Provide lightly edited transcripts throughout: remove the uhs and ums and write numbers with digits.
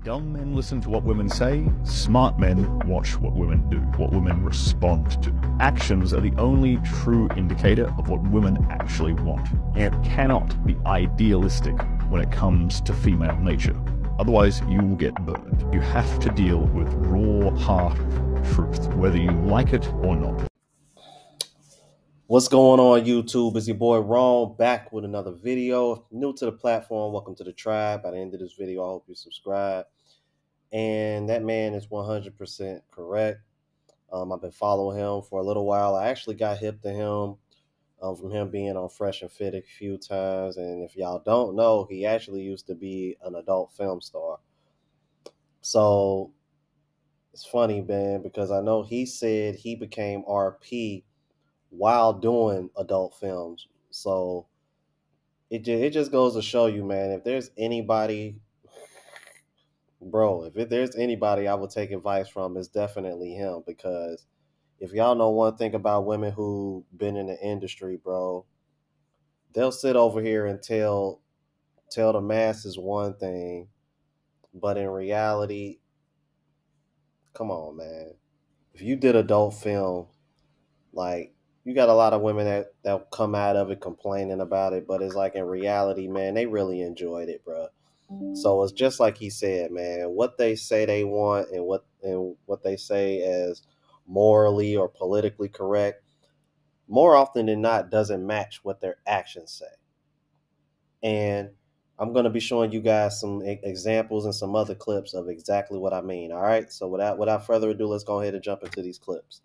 Dumb men listen to what women say, smart men watch what women do, what women respond to. Actions are the only true indicator of what women actually want, and it cannot be idealistic when it comes to female nature. Otherwise, you will get burned. You have to deal with raw, hard truth, whether you like it or not. What's going on, YouTube? It's your boy Ron back with another video. If you're new to the platform, welcome to the tribe. By the end of this video, I hope you subscribe. And that man is 100% correct. I've been following him for a little while. I actually got hip to him from him being on Fresh and Fit a few times. And if y'all don't know, he actually used to be an adult film star. So it's funny, man, because I know he said he became RP while doing adult films. So it just goes to show you, man, if there's anybody, bro, if there's anybody I would take advice from, it's definitely him. Because if y'all know one thing about women who been in the industry, bro, they'll sit over here and tell the masses one thing, but in reality, come on, man. If you did adult film, like, you got a lot of women that come out of it complaining about it, but it's like in reality, man, they really enjoyed it, bro. So it's just like he said, man, what they say they want and what they say as morally or politically correct, more often than not, doesn't match what their actions say. And I'm going to be showing you guys some examples and some other clips of exactly what I mean. All right. So without further ado, let's go ahead and jump into these clips.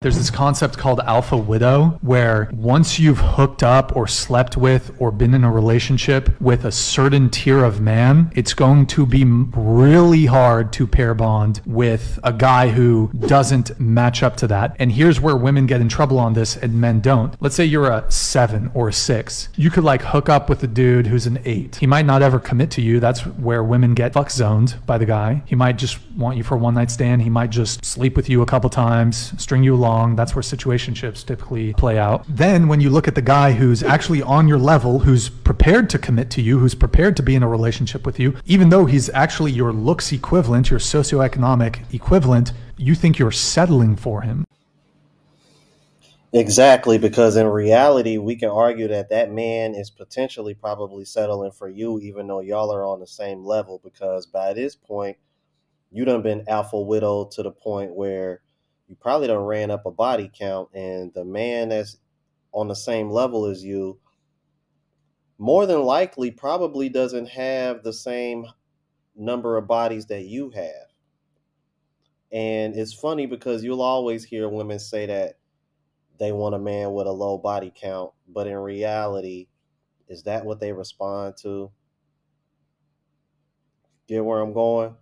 There's this concept called alpha widow, where once you've hooked up or slept with or been in a relationship with a certain tier of man, it's going to be really hard to pair bond with a guy who doesn't match up to that. And here's where women get in trouble on this and men don't. Let's say you're a 7 or a 6. You could like hook up with a dude who's an 8. He might not ever commit to you. That's where women get fuck zoned by the guy. He might just want you for a one night stand. He might just sleep with you a couple times, string you along. That's where situationships typically play out. Then when you look at the guy who's actually on your level, who's prepared to commit to you, who's prepared to be in a relationship with you, even though he's actually your looks equivalent, your socioeconomic equivalent, you think you're settling for him. Exactly, because in reality, we can argue that man is potentially probably settling for you, even though y'all are on the same level, because by this point, you done been alpha widowed to the point where you probably done ran up a body count, and the man that's on the same level as you more than likely probably doesn't have the same number of bodies that you have. And it's funny because you'll always hear women say that they want a man with a low body count, but in reality, is that what they respond to? Get where I'm going?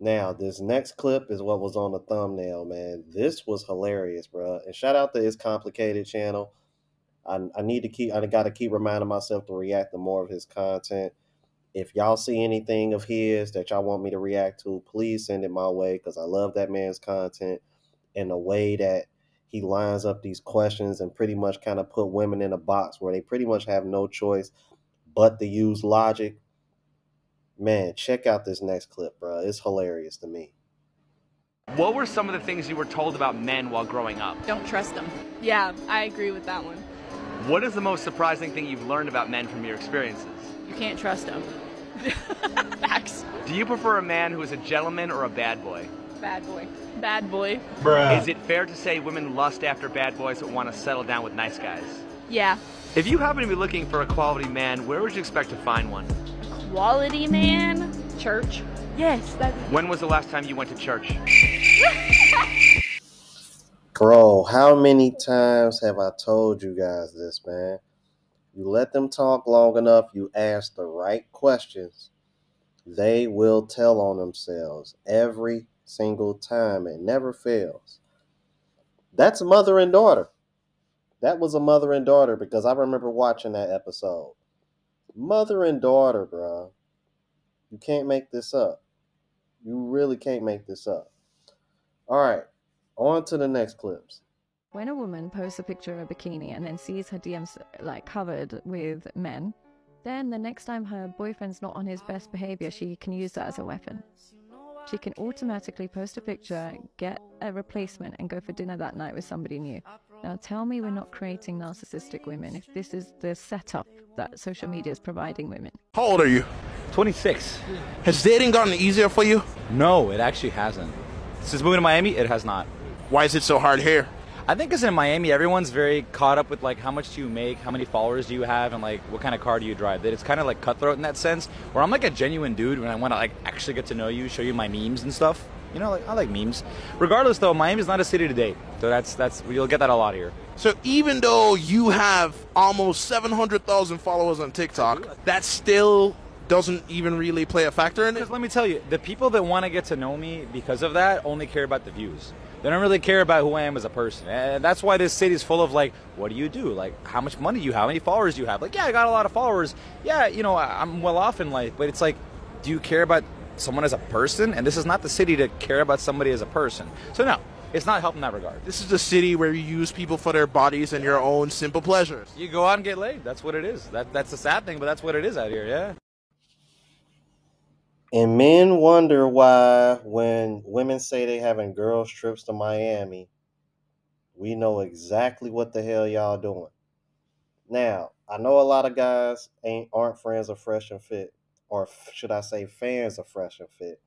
Now, this next clip is what was on the thumbnail, man. This was hilarious, bro. And shout out to his Complicated channel. I got to keep reminding myself to react to more of his content. If y'all see anything of his that y'all want me to react to, please send it my way, because I love that man's content and the way that he lines up these questions and pretty much kind of put women in a box where they pretty much have no choice but to use logic. Man, check out this next clip, bro. It's hilarious to me. What were some of the things you were told about men while growing up? Don't trust them. Yeah, I agree with that one. What is the most surprising thing you've learned about men from your experiences? You can't trust them. Facts. Do you prefer a man who is a gentleman or a bad boy? Bad boy. Bad boy. Bruh. Is it fair to say women lust after bad boys but want to settle down with nice guys? Yeah. If you happen to be looking for a quality man, where would you expect to find one? Quality man? Church. Yes. When was the last time you went to church? Bro, how many times have I told you guys this, man? You let them talk long enough, you ask the right questions, they will tell on themselves every single time. It never fails. That's a mother and daughter. That was a mother and daughter, because I remember watching that episode. Mother and daughter, bro. You can't make this up. You really can't make this up. All right, on to the next clips. When a woman posts a picture of a bikini and then sees her DMs like covered with men, Then the next time her boyfriend's not on his best behavior, she can use that as a weapon. She can automatically post a picture, get a replacement, and go for dinner that night with somebody new. Now tell me we're not creating narcissistic women if this is the setup that social media is providing women. How old are you? 26. Has dating gotten easier for you? No, it actually hasn't. Since moving to Miami, it has not. Why is it so hard here? I think because in Miami, everyone's very caught up with like how much do you make, how many followers do you have, and like what kind of car do you drive. That it's kind of like cutthroat in that sense. Where I'm like a genuine dude when I want to like actually get to know you, show you my memes and stuff. You know, like I like memes. Regardless, though, Miami's not a city to date, so that's you'll get that a lot here. So even though you have almost 700,000 followers on TikTok, that still doesn't even really play a factor in it? Because let me tell you, the people that want to get to know me because of that only care about the views. They don't really care about who I am as a person. And that's why this city is full of like, what do you do? Like, how much money do you have? How many followers do you have? Like, yeah, I got a lot of followers. Yeah, you know, I'm well off in life. But it's like, do you care about someone as a person? And this is not the city to care about somebody as a person. So no, it's not helping in that regard. This is the city where you use people for their bodies and your own simple pleasures. You go out and get laid. That's what it is. That's the sad thing, but that's what it is out here, yeah. And men wonder why when women say they having girls trips to Miami, we know exactly what the hell y'all doing. Now, I know a lot of guys aren't friends of Fresh and Fit, or should I say fans of Fresh and Fit.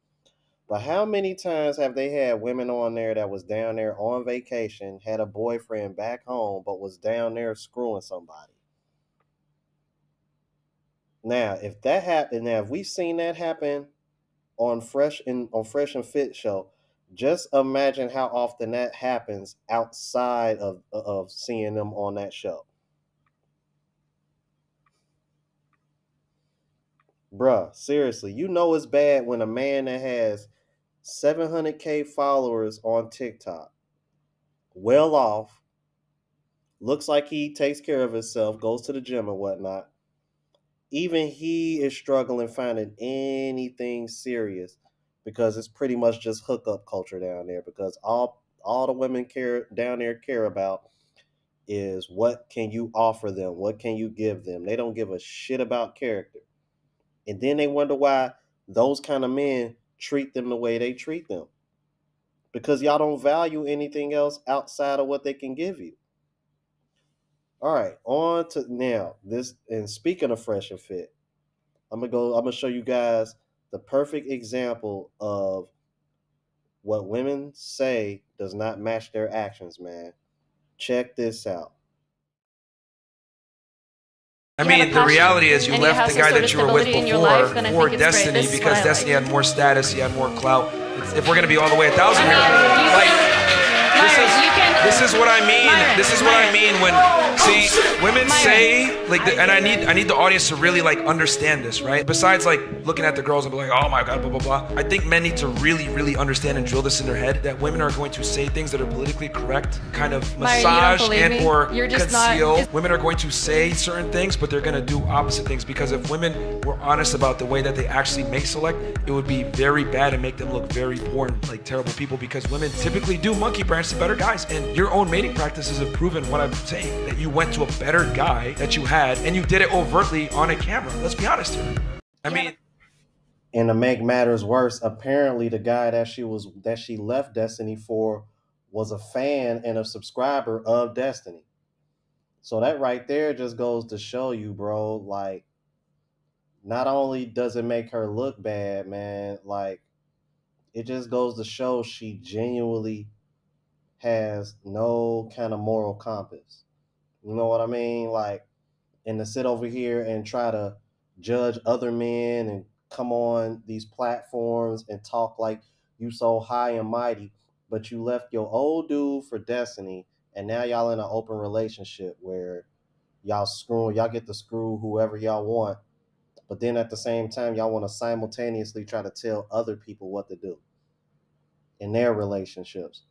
But how many times have they had women on there that was down there on vacation, had a boyfriend back home, but was down there screwing somebody? Now, if that happened, now if we've seen that happen on Fresh and Fit show, just imagine how often that happens outside of seeing them on that show. Bruh, seriously, you know it's bad when a man that has 700K followers on TikTok, well off, looks like he takes care of himself, goes to the gym and whatnot, even he is struggling finding anything serious because it's pretty much just hookup culture down there, because all the women down there care about is what can you offer them, what can you give them. They don't give a shit about character. And then they wonder why those kind of men treat them the way they treat them, because y'all don't value anything else outside of what they can give you. All right, on to now this. And speaking of Fresh and Fit, I'm gonna show you guys the perfect example of what women say does not match their actions, man. Check this out. I mean, the reality is you left the guy that you were with before for Destiny because Destiny had more status, he had more clout. If we're going to be all the way 1,000 here, like, this is what I mean. This is what I mean when, see, women say, like, and I need the audience to really, like, understand this, right? Besides, like, looking at the girls and be like, oh my God, blah, blah, blah. I think men need to really, really understand and drill this in their head that women are going to say things that are politically correct, kind of massage and or conceal. Women are going to say certain things, but they're going to do opposite things, because if women were honest about the way that they actually make select, it would be very bad and make them look very poor and like terrible people, because women typically do monkey branch to better guys. And your own mating practices have proven what I'm saying, that you went to a better guy that you had and you did it overtly on a camera. Let's be honest here. I mean, and to make matters worse, apparently the guy that she left Destiny for was a fan and a subscriber of Destiny. So that right there just goes to show you, bro, like, not only does it make her look bad, man, like, it just goes to show she genuinely has no kind of moral compass. You know what I mean? Like, and to sit over here and try to judge other men and come on these platforms and talk like you so high and mighty, but you left your old dude for Destiny, and now y'all in an open relationship where y'all get to screw whoever y'all want, but then at the same time y'all want to simultaneously try to tell other people what to do in their relationships,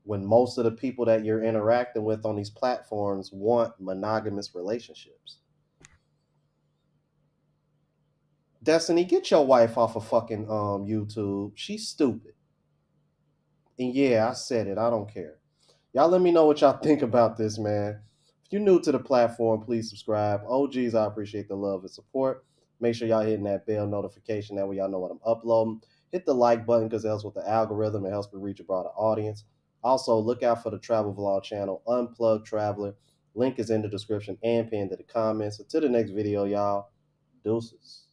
when most of the people that you're interacting with on these platforms want monogamous relationships. Destiny, get your wife off of fucking YouTube. She's stupid. And yeah, I said it. I don't care. Y'all let me know what y'all think about this, man. If you're new to the platform, please subscribe. OGs, I appreciate the love and support. Make sure y'all hitting that bell notification. That way y'all know what I'm uploading. Hit the like button because it helps with the algorithm. It helps me reach a broader audience. Also, look out for the travel vlog channel, Unplugged Traveler. Link is in the description and pinned to the comments. Until the next video, y'all. Deuces.